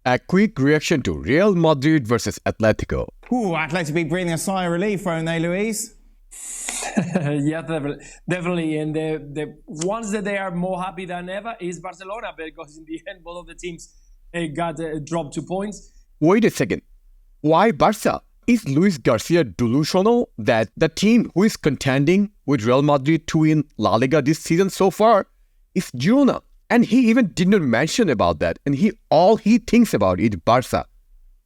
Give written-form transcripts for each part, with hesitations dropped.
A quick reaction to Real Madrid versus Atletico. Atletico be breathing a sigh of relief, won't they, Luis? Yeah, definitely. And the ones that they are more happy than ever is Barcelona, because in the end, both of the teams got dropped 2 points. Wait a second. Why Barca? Is Luis Garcia delusional that the team who is contending with Real Madrid to win La Liga this season so far is Girona? And he even did not mention about that. And all he thinks about is Barca.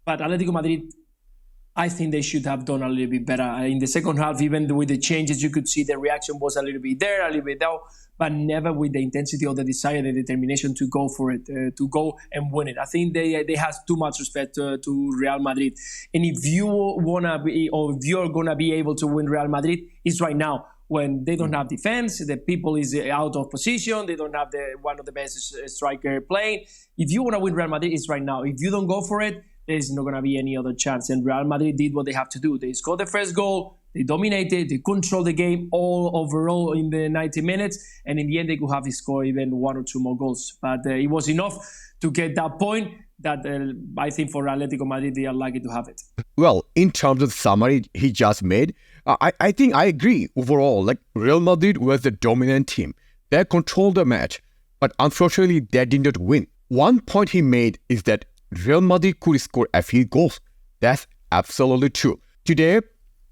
But Atletico Madrid, I think they should have done a little bit better. In the second half, even with the changes, you could see the reaction was a little bit there, a little bit down, but never with the intensity or the desire, the determination to go for it, to go and win it. I think they have too much respect to Real Madrid. And if you wanna be, or if you're gonna be able to win Real Madrid, it's right now, when they don't have defense, the people is out of position, they don't have one of the best striker playing. If you wanna win Real Madrid, it's right now. If you don't go for it, there's not going to be any other chance. And Real Madrid did what they have to do. They scored the first goal, they dominated, they controlled the game all overall in the 90 minutes, and in the end they could have scored even 1 or 2 more goals. But it was enough to get that point that I think for Atletico Madrid they are lucky to have it. Well, in terms of the summary he just made, I think I agree overall. Like, Real Madrid was the dominant team. They controlled the match, but unfortunately they did not win. One point he made is that Real Madrid could score a few goals. That's absolutely true. Today,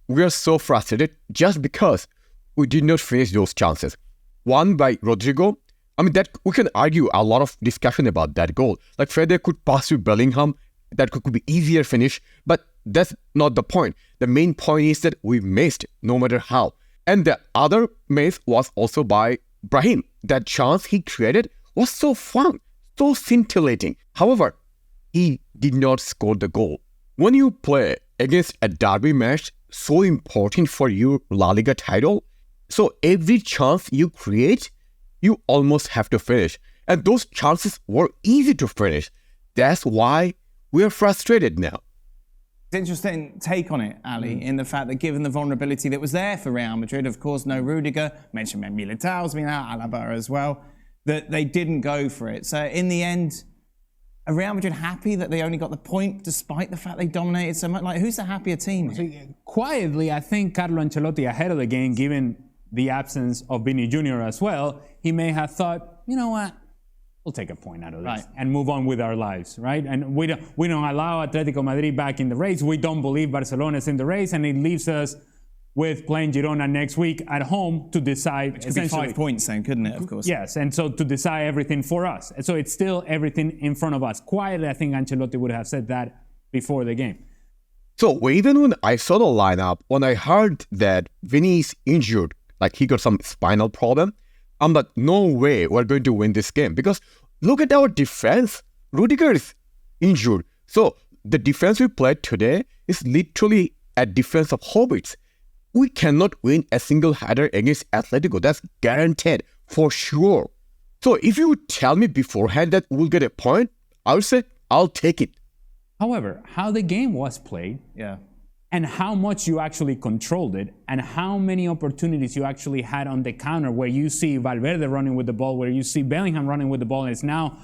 we are so frustrated just because we did not finish those chances. One by Rodrigo. I mean, that we can argue a lot of discussion about that goal. Like, Fede could pass to Bellingham. That could be easier finish. But that's not the point. The main point is that we missed no matter how. And the other miss was also by Brahim. That chance he created was so fun, so scintillating. However, he did not score the goal. When you play against a derby match so important for your La Liga title, so every chance you create, you almost have to finish. And those chances were easy to finish. That's why we are frustrated now. It's interesting take on it, Ali, in the fact that given the vulnerability that was there for Real Madrid, of course, no Rudiger, mentioned Militao's been out, Alaba as well, that they didn't go for it. So in the end, are Real Madrid happy that they only got the point despite the fact they dominated so much? Like, who's the happier team? Quietly, I think Carlo Ancelotti, ahead of the game, given the absence of Vini Jr. as well, he may have thought, you know what, we'll take a point out of this and move on with our lives, right? And we don't allow Atletico Madrid back in the race. We don't believe Barcelona's in the race, and it leaves us with playing Girona next week at home to decide. Which could be 5 points then, couldn't it, of course? Yes, and so to decide everything for us. And so it's still everything in front of us. Quietly, I think Ancelotti would have said that before the game. So even when I saw the lineup, when I heard that Vini is injured, like he got some spinal problem, I'm like, no way we're going to win this game. Because look at our defense. Rudiger is injured. So the defense we played today is literally a defense of hobbits. We cannot win a single header against Atletico. That's guaranteed, for sure. So if you tell me beforehand that we'll get a point, I would say I'll take it. However, how the game was played, and how much you actually controlled it, and how many opportunities you actually had on the counter, where you see Valverde running with the ball, where you see Bellingham running with the ball, and it's now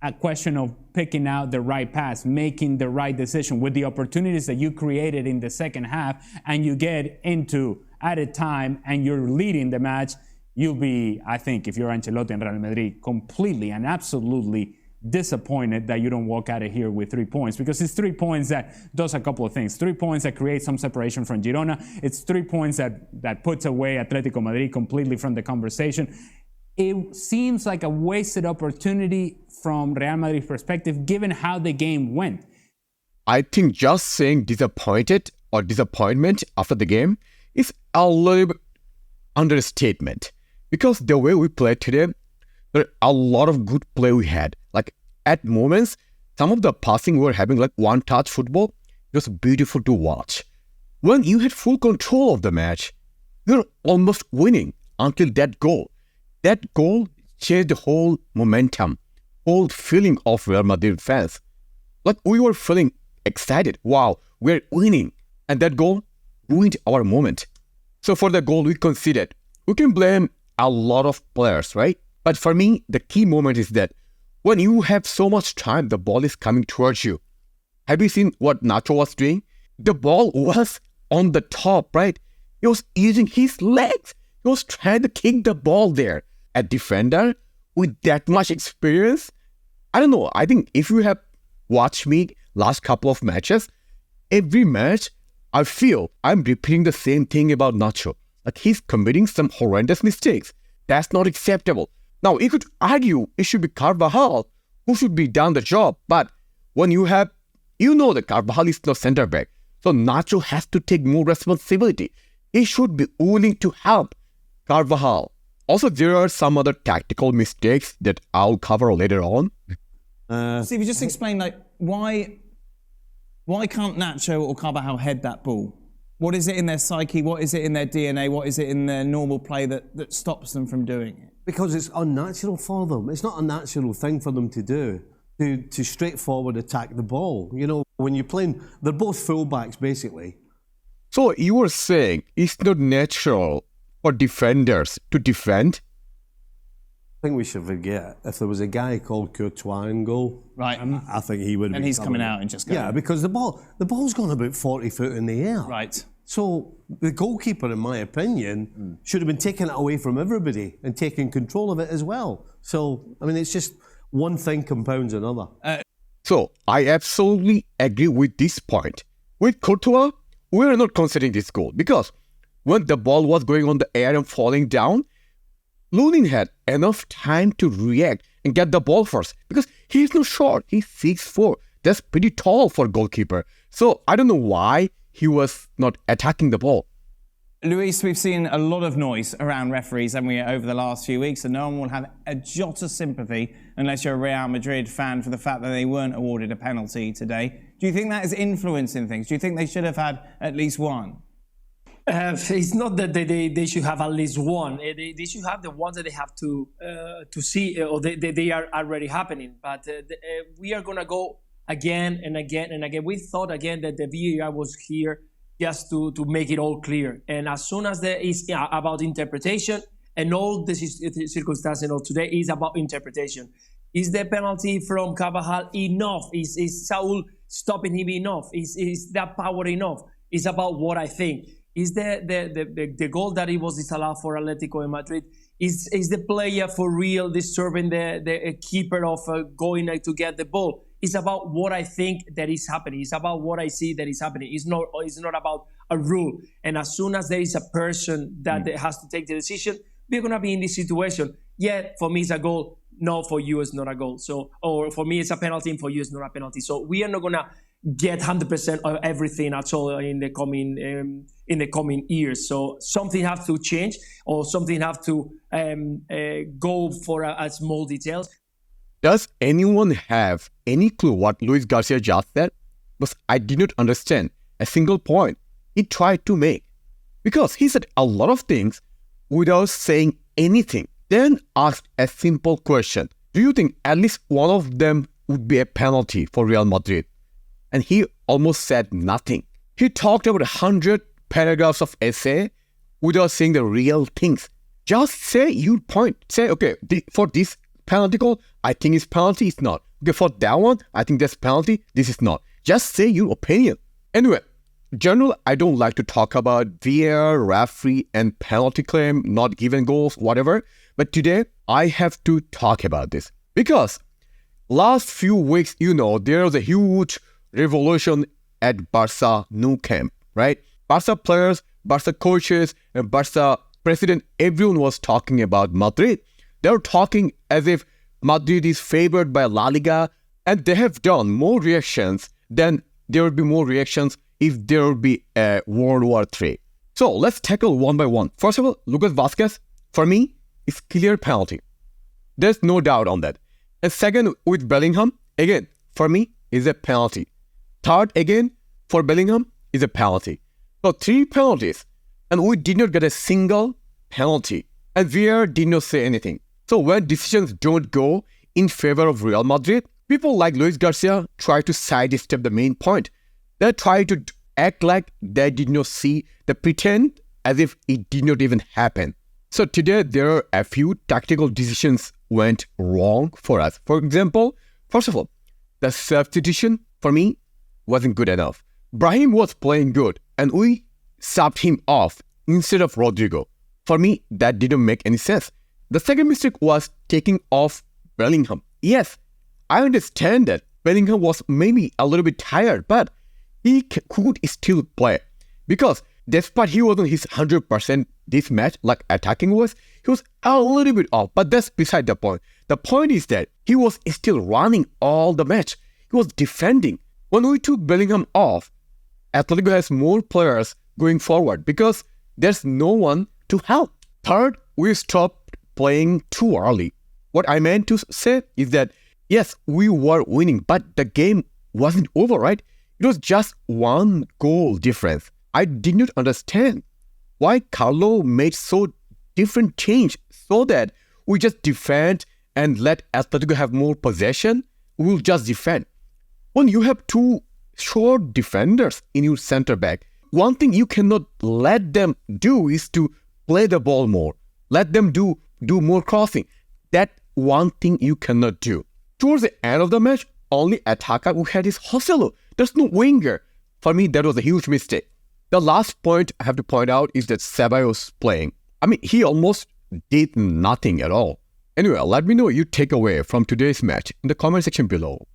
a question of picking out the right pass, making the right decision with the opportunities that you created in the second half, and you get into added time and you're leading the match. You'll be, I think, if you're Ancelotti and Real Madrid, completely and absolutely disappointed that you don't walk out of here with 3 points, because it's 3 points that does a couple of things. 3 points that create some separation from Girona. It's 3 points that puts away Atletico Madrid completely from the conversation. It seems like a wasted opportunity from Real Madrid's perspective, given how the game went. I think just saying disappointed or disappointment after the game is a little bit understatement. Because the way we played today, there are a lot of good play we had. Like, at moments, some of the passing we were having, like one-touch football, it was beautiful to watch. When you had full control of the match, you were almost winning until that goal. That goal changed the whole momentum, whole feeling of Real Madrid fans. Like, we were feeling excited. Wow, we're winning. And that goal ruined our moment. So for the goal we conceded, we can blame a lot of players, right? But for me, the key moment is that When you have so much time, the ball is coming towards you. Have you seen what Nacho was doing? The ball was on the top, right? He was using his legs. He was trying to kick the ball there. A defender with that much experience, I don't know. I think if you have watched me last couple of matches, every match, I feel I'm repeating the same thing about Nacho. Like he's committing some horrendous mistakes. That's not acceptable. Now, you could argue it should be Carvajal who should be done the job. But when you have, that Carvajal is no center back. So Nacho has to take more responsibility. He should be willing to help Carvajal. Also, there are some other tactical mistakes that I'll cover later on. See, if you just explain, why can't Nacho or Carvajal head that ball? What is it in their psyche? What is it in their DNA? What is it in their normal play that stops them from doing it? Because it's unnatural for them. It's not a natural thing for them to do, to straightforward attack the ball. When you're playing, they're both fullbacks, basically. So you were saying it's not natural for defenders to defend? I think we should forget, if there was a guy called Courtois in goal, right? I think he would. And he's coming out and just going. Yeah, because the ball's gone about 40 foot in the air. Right. So the goalkeeper, in my opinion, should have been taking it away from everybody and taking control of it as well. So, it's just one thing compounds another. So I absolutely agree with this point. With Courtois, we're not considering this goal because when the ball was going on the air and falling down, Lunin had enough time to react and get the ball first because he's not short. He's 6'4". That's pretty tall for a goalkeeper. So I don't know why he was not attacking the ball. Luis, we've seen a lot of noise around referees, haven't we, over the last few weeks, and no one will have a jot of sympathy unless you're a Real Madrid fan for the fact that they weren't awarded a penalty today. Do you think that is influencing things? Do you think they should have had at least one? It's not that they should have at least one. They should have the ones that they have to see, or they are already happening. But we are going to go again and again and again. We thought again that the VAR was here just to make it all clear. And as soon as there is about interpretation, and all the circumstances of today is about interpretation. Is the penalty from Carvajal enough? Is Saul stopping him enough? Is that power enough? It's about what I think. Is the goal that it was disallowed for Atletico Madrid? Is the player for real disturbing the keeper of going to get the ball? It's about what I think that is happening. It's about what I see that is happening. It's not about a rule. And as soon as there is a person that has to take the decision, we're going to be in this situation. Yeah, for me it's a goal. No, for you it's not a goal. So, or for me it's a penalty, and for you it's not a penalty. So we are not going to get 100% of everything at all in the coming years. So something has to change, or something have to go for a small details. Does anyone have any clue what Luis Garcia just said? Because I did not understand a single point he tried to make. Because he said a lot of things without saying anything. Then asked a simple question. Do you think at least one of them would be a penalty for Real Madrid? And he almost said nothing. He talked about 100 paragraphs of essay without saying the real things. Just say your point. Say, okay, for this penalty call, I think it's penalty, it's not. Okay, for that one, I think that's penalty, this is not. Just say your opinion. Anyway, generally, I don't like to talk about VAR, referee, and penalty claim, not given goals, whatever. But today, I have to talk about this. Because last few weeks, there was a huge revolution at Barca Nou Camp, right? Barca players, Barca coaches, and Barca president, everyone was talking about Madrid. They were talking as if Madrid is favored by La Liga, and they have done more reactions than there would be more reactions if there would be a World War III. So let's tackle one by one. First of all, Lucas Vazquez, for me, is clear penalty. There's no doubt on that. And second, with Bellingham, again, for me, is a penalty. Third, again, for Bellingham, is a penalty. So 3 penalties, and we did not get a single penalty. And VAR did not say anything. So when decisions don't go in favor of Real Madrid, people like Luis Garcia try to sidestep the main point. They try to act like they did not see, they pretend as if it did not even happen. So today there are a few tactical decisions went wrong for us. For example, first of all, the substitution for me wasn't good enough. Brahim was playing good and we subbed him off instead of Rodrigo. For me, that didn't make any sense. The second mistake was taking off Bellingham. Yes, I understand that Bellingham was maybe a little bit tired, but he could still play. Because despite he wasn't his 100% this match like attacking was, he was a little bit off. But that's beside the point. The point is that he was still running all the match. He was defending. When we took Bellingham off, Atletico has more players going forward because there's no one to help. Third, we stopped playing too early. What I meant to say is that, yes, we were winning, but the game wasn't over, right? It was just one goal difference. I did not understand why Carlo made so different change so that we just defend and let Atletico have more possession. We will just defend. When you have two short defenders in your center back, one thing you cannot let them do is to play the ball more. Let them do more crossing. That one thing you cannot do. Towards the end of the match, only attacker who had is Joselu. There's no winger. For me, that was a huge mistake. The last point I have to point out is that Ceballos playing. I mean, he almost did nothing at all. Anyway, let me know your takeaway from today's match in the comment section below.